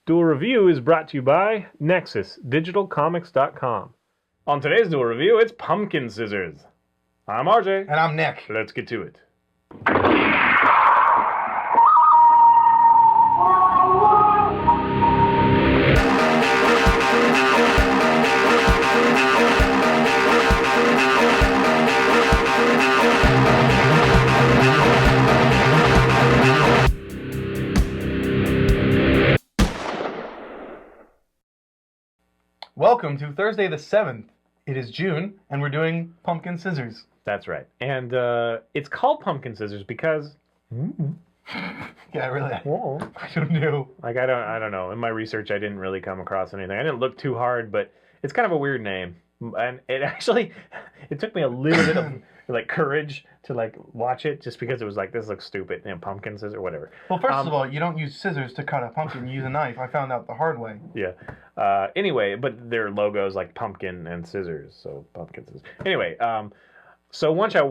Duel Review is brought to you by NexusDigitalComics.com. On today's Duel Review, it's Pumpkin Scissors. I'm RJ. And I'm Nick. Let's get to it. Welcome to Thursday the 7th. It is June, and we're doing Pumpkin Scissors. That's right. And it's called Pumpkin Scissors because... Yeah, really. Whoa. I don't know. Like, I don't know. In my research, I didn't really come across anything. I didn't look too hard, but it's kind of a weird name. And it actually, it took me a little bit of courage to watch it, just because it was like, this looks stupid, pumpkin scissors or whatever. Well, first of all, you don't use scissors to cut a pumpkin. You use a knife. I found out the hard way. Yeah. Anyway, but their logo's like pumpkin and scissors, so pumpkin scissors. Anyway, so once I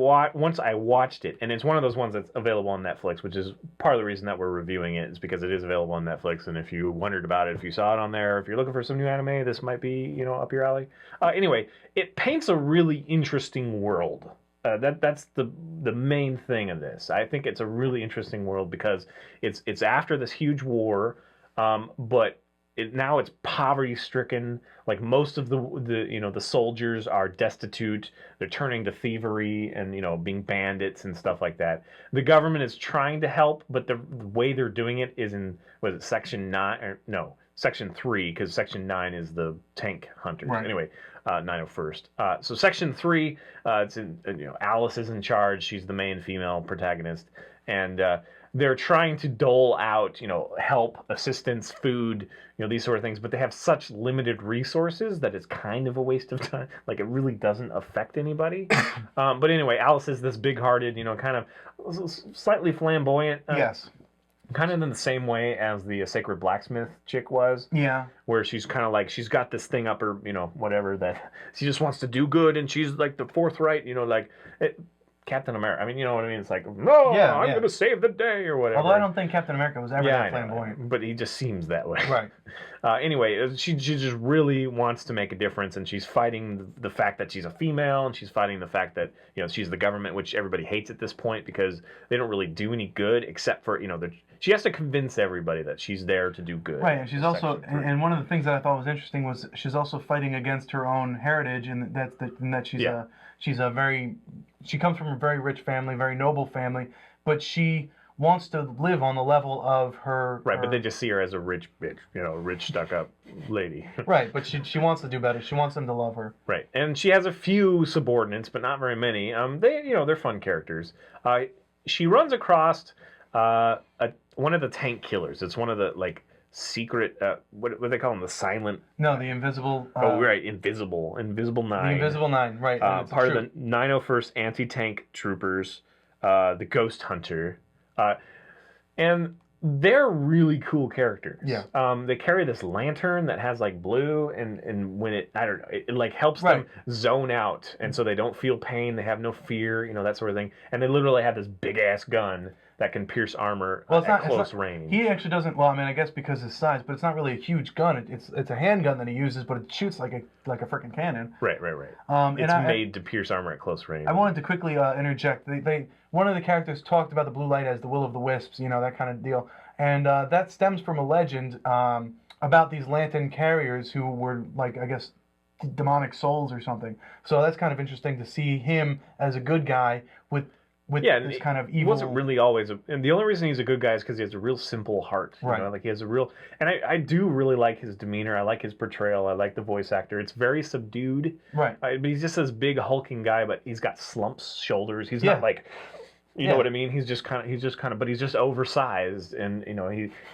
watched it, and it's one of those ones that's available on Netflix, which is part of the reason that we're reviewing it, is because it is available on Netflix. And if you wondered about it, if you saw it on there, if you're looking for some new anime, this might be up your alley. Anyway, it paints a really interesting world. That's the main thing of this. I think it's a really interesting world because it's after this huge war, but now it's poverty stricken. Like, most of the soldiers are destitute. They're turning to thievery and being bandits and stuff like that. The government is trying to help, but the way they're doing it is in Section 9 or no, Section 3, because Section 9 is the tank hunters. Right. Anyway, 901st. So Section 3, it's Alice is in charge. She's the main female protagonist, and they're trying to dole out, help, assistance, food, these sort of things, but they have such limited resources that it's kind of a waste of time. Like, it really doesn't affect anybody. But anyway, Alice is this big-hearted, kind of slightly flamboyant. Yes. Kind of in the same way as the Sacred Blacksmith chick was. Yeah. Where she's kind of like, she's got this thing up her, whatever, that she just wants to do good, and she's like the forthright, Captain America. I mean, you know what I mean? It's like, no, I'm going to save the day or whatever. Although I don't think Captain America was ever that flamboyant. But he just seems that way. Right. Anyway, she just really wants to make a difference, and she's fighting the fact that she's a female, and she's fighting the fact that, she's the government, which everybody hates at this point because they don't really do any good except for, she has to convince everybody that she's there to do good. Right, and she's also, and one of the things that I thought was interesting was she's also fighting against her own heritage, and that she comes from a very rich family, very noble family, but she wants to live on the level of her... Right, but they just see her as a rich bitch, rich stuck-up lady. Right, but she wants to do better. She wants them to love her. Right, and she has a few subordinates, but not very many. They're fun characters. She runs across one of the tank killers. It's one of the, secret, what do they call them? The silent... No, the invisible... Invisible 9. The Invisible 9, right. Part of the 901st Anti-Tank Troopers, the Ghost Hunter. And they're really cool characters. Yeah. They carry this lantern that has, blue, and when it helps them zone out, and so they don't feel pain, they have no fear, that sort of thing. And they literally have this big-ass gun that can pierce armor at close range. He actually doesn't. Well, I mean, I guess because of his size, but it's not really a huge gun. It's a handgun that he uses, but it shoots like a freaking cannon. Right. It's made to pierce armor at close range. I wanted to quickly interject. One of the characters talked about the blue light as the will of the wisps, that kind of deal, and that stems from a legend about these lantern carriers who were I guess demonic souls or something. So that's kind of interesting to see him as a good guy with this kind of evil... He wasn't really always... and the only reason he's a good guy is because he has a real simple heart. Right. He has a real... And I do really like his demeanor. I like his portrayal. I like the voice actor. It's very subdued. Right. But he's just this big hulking guy, but he's got slumps shoulders. He's not You know what I mean? He's just kind of, but he's just oversized, and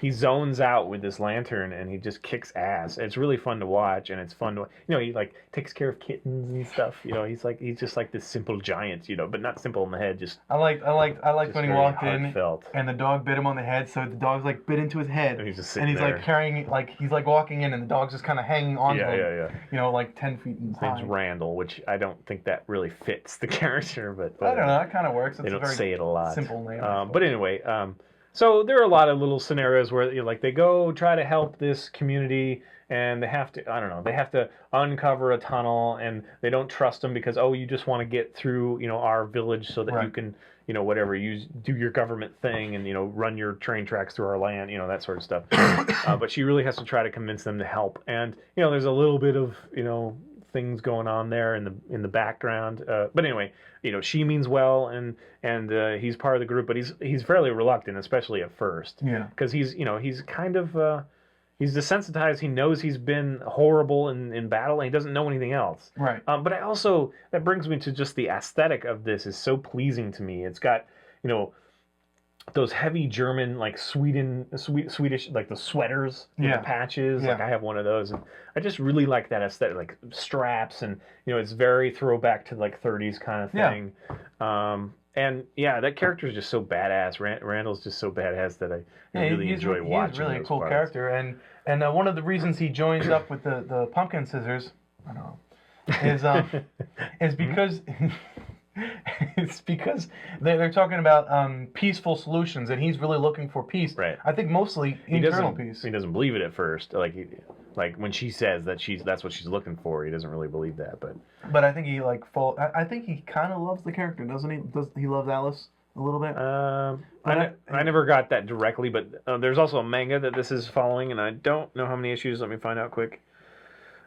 he zones out with this lantern, and he just kicks ass. It's really fun to watch, and it's fun to, he takes care of kittens and stuff. He's just like this simple giant, but not simple in the head. Just I liked when he walked heartfelt. in, and the dog bit him on the head, so the dog's bit into his head, and he's just sitting and he's there. Carrying he's walking in, and the dog's just kind of hanging on to him. Yeah. 10 feet in His name's Randall, which I don't think that really fits the character, but I don't know. That kind of works. They don't say it a lot. Simple name. But anyway, So there are a lot of little scenarios where like they go try to help this community and they have to, I don't know, they have to uncover a tunnel and they don't trust them because, oh, you just want to get through, our village so that you can, whatever, do your government thing and, run your train tracks through our land, that sort of stuff. But she really has to try to convince them to help. And, there's a little bit of, things going on there in the background. But anyway, she means well, and he's part of the group, but he's fairly reluctant, especially at first. Yeah. Because he's kind of he's desensitized. He knows he's been horrible in battle, and he doesn't know anything else. Right. But that brings me to just the aesthetic of this is so pleasing to me. It's got those heavy German, like Swedish, like the sweaters with the patches. Like I have one of those, and I just really like that aesthetic, like straps, and it's very throwback to like 30s kind of thing. And that character is just so badass. Randall's just so badass that I really enjoy watching. He's really a cool parts. character, and one of the reasons he joins up with the pumpkin scissors, I don't know, is because. It's because they're talking about peaceful solutions, and he's really looking for peace. Right. I think mostly internal peace. He doesn't believe it at first. Like when she says that that's what she's looking for, he doesn't really believe that. But I think he I think he kind of loves the character, doesn't he? Does he love Alice a little bit? I never got that directly, but there's also a manga that this is following, and I don't know how many issues. Let me find out quick.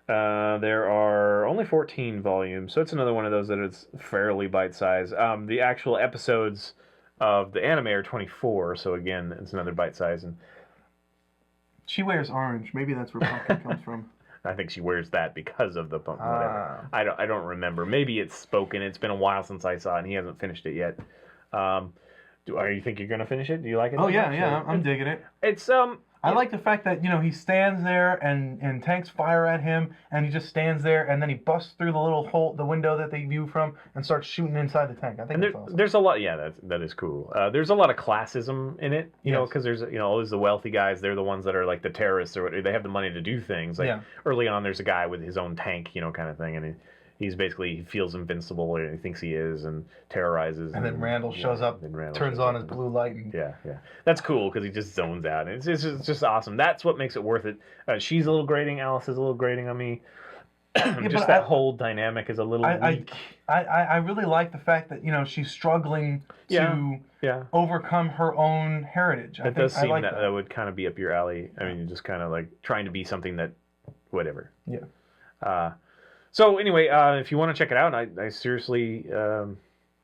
There are only 14 volumes, so it's another one of those that is fairly bite-sized. The actual episodes of the anime are 24, so again, it's another bite-size. And she wears orange. Maybe that's where pumpkin comes from. I think she wears that because of the pumpkin. Whatever. I don't remember. Maybe it's spoken. It's been a while since I saw it, and he hasn't finished it yet. You think you're gonna finish it? Do you like it? Oh yeah, I'm digging it. It's I like the fact that he stands there and tanks fire at him, and he just stands there, and then he busts through the little hole, the window that they view from, and starts shooting inside the tank. I think that's awesome. There's a lot. Yeah, that is cool. There's a lot of classism in it, because there's always the wealthy guys. They're the ones that are like the terrorists, or they have the money to do things. Like early on, there's a guy with his own tank, kind of thing, and he feels invincible, or he thinks he is, and terrorizes. And then Randall shows up, turns on his blue light. And... Yeah. That's cool, because he just zones out. It's just awesome. That's what makes it worth it. She's a little grating. Alice is a little grating on me. Just that whole dynamic is a little weak. I really like the fact that, she's struggling to overcome her own heritage. It does seem that would kind of be up your alley. I mean, you're just kind of like trying to be something that, whatever. Yeah. So anyway, if you want to check it out, I seriously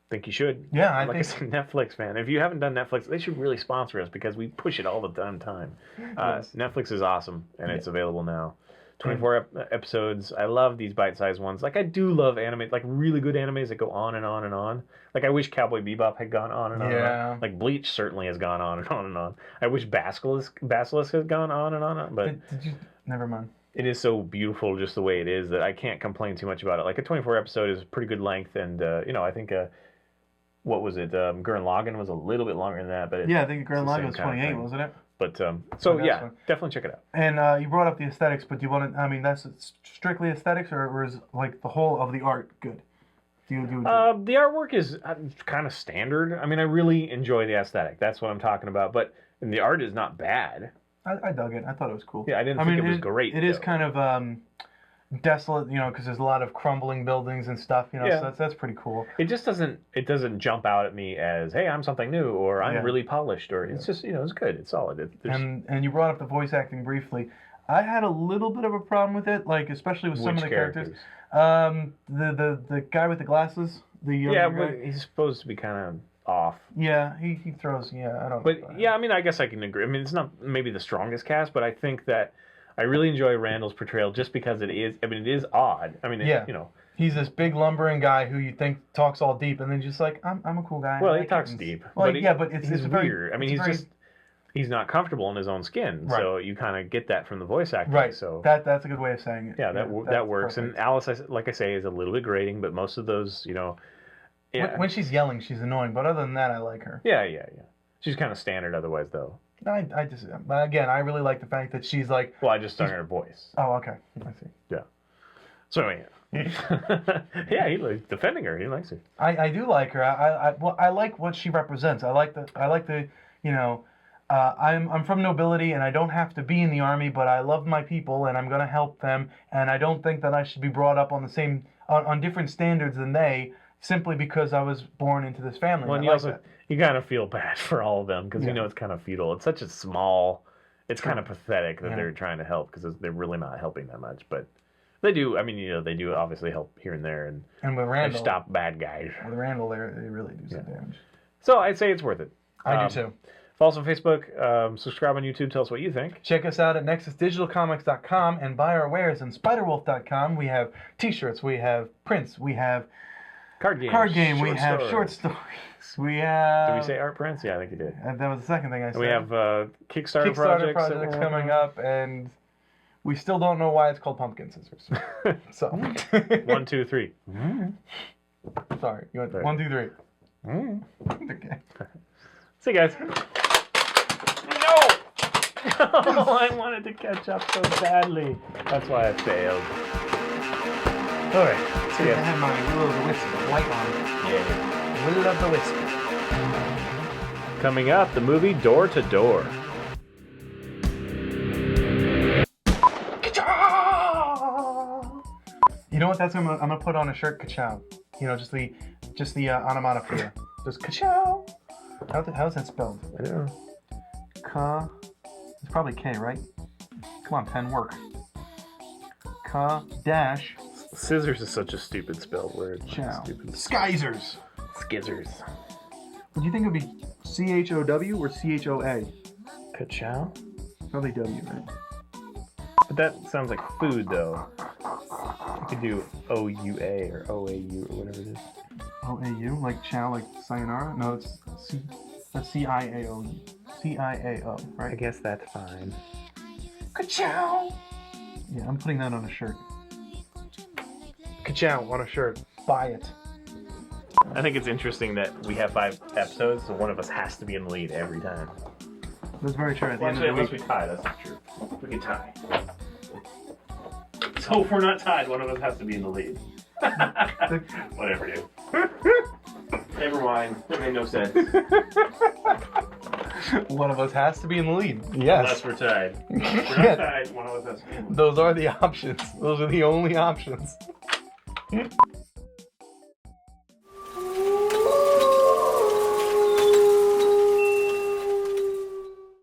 think you should. Yeah, I said, Netflix, man. If you haven't done Netflix, they should really sponsor us because we push it all the damn time. Yes. Netflix is awesome, and it's available now. 24 episodes. I love these bite-sized ones. Like, I do love anime, like really good animes that go on and on and on. Like, I wish Cowboy Bebop had gone on and on. Yeah. Like, Bleach certainly has gone on and on and on. I wish Basilisk had gone on and on, but... Did you... Never mind. It is so beautiful just the way it is that I can't complain too much about it. Like, a 24 episode is a pretty good length, and, I think... what was it? Gurren Lagann was a little bit longer than that, but I think Gurren Lagann was 28, wasn't it? But definitely check it out. And you brought up the aesthetics, but do you want to? I mean, that's strictly aesthetics, or is like the whole of the art good? The artwork is kind of standard. I mean, I really enjoy the aesthetic. That's what I'm talking about. But the art is not bad. I dug it. I thought it was cool. Yeah, I didn't think it was great. It is kind of desolate, because there's a lot of crumbling buildings and stuff, so that's pretty cool. It just doesn't jump out at me as, hey, I'm something new, or I'm really polished, or it's just, it's good, it's solid. And you brought up the voice acting briefly. I had a little bit of a problem with it, like especially with some of the characters. The guy with the glasses, the younger guy. But he's supposed to be kind of off. Yeah, he throws. Yeah, I don't. But I mean, I guess I can agree. I mean, it's not maybe the strongest cast, but I think that. I really enjoy Randall's portrayal just because it is. I mean, it is odd. I mean, he's this big lumbering guy who you think talks all deep, and then just like I'm a cool guy. Well, he talks deep. Well, but it's weird. I mean, he's not comfortable in his own skin, so you kind of get that from the voice acting. Right. So that's a good way of saying it. Yeah, that works. Perfect. And Alice, like I say, is a little bit grating, but most of those, When she's yelling, she's annoying, but other than that, I like her. Yeah. She's kind of standard otherwise, though. But again, I really like the fact that she's like... Well, I just sung her voice. Oh, okay. I see. Yeah. So, yeah, he's defending her. He likes her. I do like her. I like what she represents. I like the I'm from nobility and I don't have to be in the army, but I love my people and I'm going to help them. And I don't think that I should be brought up on the same on different standards than they, simply because I was born into this family. Well, and you kind of feel bad for all of them because you know it's kind of feudal. It's such a small. It's kind of pathetic that they're trying to help because they're really not helping that much, but. They do. I mean, they do obviously help here and there, and with Randall, stop bad guys. With Randall, they really do some damage. So I'd say it's worth it. I do too. Follow us on Facebook. Subscribe on YouTube. Tell us what you think. Check us out at nexusdigitalcomics.com and buy our wares on spiderwolf.com. We have T-shirts. We have prints. We have card game. We have short stories. We have. Did we say art prints? Yeah, I think you did. And that was the second thing I said. And we have Kickstarter projects coming up, and. We still don't know why it's called pumpkin scissors. So 1, 2, 3. Sorry, you went 1, 2, 3. Okay. See you guys. No! Oh, I wanted to catch up so badly. That's why I failed. All right. See ya. I have my Will of the Wisp white on. Yeah. Will of the Wisp. Coming up, the movie Door to Door. You know what? I'm gonna put on a shirt. Ka-chow. You know, just the onomatopoeia. Just ka-chow. How's that spelled? I don't know. Ka. It's probably K, right? Come on, pen, work. Ka dash. Scissors is such a stupid spelled word. Chow. Stupid. Skizers. Skizzers. Would you think it would be C-H-O-W or C-H-O-A? Ka-chow? Probably W, right? But that sounds like food, though. You could do O-U-A or O-A-U or whatever it is. O-A-U? Like chow, like sayonara? No, it's C-I-A-O. C-I-A-O, right? I guess that's fine. Ka-chow! Yeah, I'm putting that on a shirt. Ka-chow on a shirt. Buy it. I think it's interesting that we have 5 episodes, so one of us has to be in the lead every time. That's very true. At the Well, end actually, of the unless week. we tie, that's not true. We can tie. So if we're not tied, one of us has to be in the lead. Whatever, dude. Never mind. That made no sense. One of us has to be in the lead. Yes. Unless we're tied. If we're not tied, one of us has to be in the lead. Those are the options. Those are the only options.